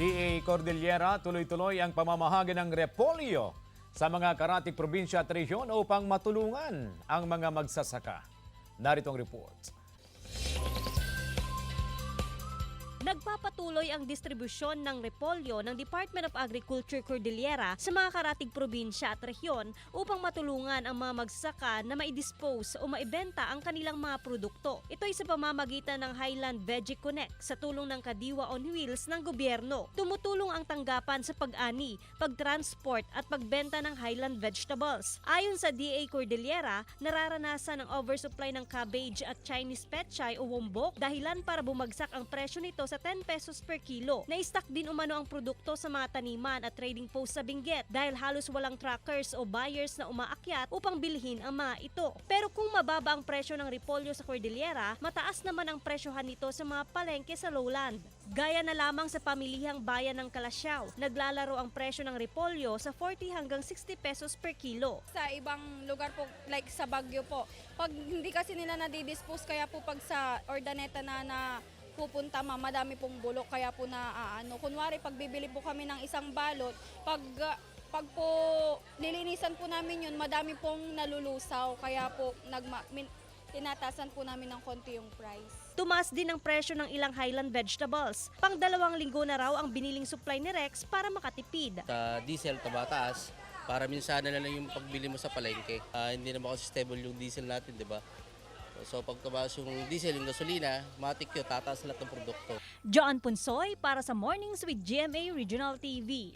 DA Cordillera tuloy-tuloy ang pamamahagi ng repolyo sa mga karatig probinsya at rehiyon upang matulungan ang mga magsasaka. Narito ang report. Nagpapatuloy ang distribusyon ng repolyo ng Department of Agriculture Cordillera sa mga karatig probinsya at rehiyon upang matulungan ang mga magsasaka na maidispose o maibenta ang kanilang mga produkto. Ito ay sa pamamagitan ng Highland Veggie Connect sa tulong ng Kadiwa on Wheels ng gobyerno. Tumutulong ang tanggapan sa pag-ani, pagtransport at pagbenta ng Highland vegetables. Ayon sa DA Cordillera, nararanasan ang oversupply ng cabbage at Chinese petchay o wombok dahilan para bumagsak ang presyo nito sa 10 pesos per kilo. Na-stock din umano ang produkto sa mga taniman at trading post sa Benguet dahil halos walang truckers o buyers na umaakyat upang bilhin ang mga ito. Pero kung mababa ang presyo ng repolyo sa Cordillera, mataas naman ang presyohan nito sa mga palengke sa lowland. Gaya na lamang sa pamilihang bayan ng Calasiao, naglalaro ang presyo ng repolyo sa 40 hanggang 60 pesos per kilo. Sa ibang lugar po, like sa Baguio po, pag hindi kasi nila nadidispose, kaya po pag sa Ordaneta na pupunta madami pong bulok, kaya po kunwari pagbibili po kami ng isang balot, pag po nilinisan po namin yun, madami pong nalulusaw, kaya po tinatasan po namin ng konti yung price. Tumaas din ang presyo ng ilang Highland vegetables. Pang 2 linggo na raw ang biniling supply ni Rex para makatipid. Sa diesel, tumataas para minsan na lang yung pagbili mo sa palengke. Hindi naman kasi stable yung diesel natin, di ba? So pag tumaas yung diesel, yung gasolina, matik yun, tataas lahat ng produkto. Joan Punsoy para sa Mornings with GMA Regional TV.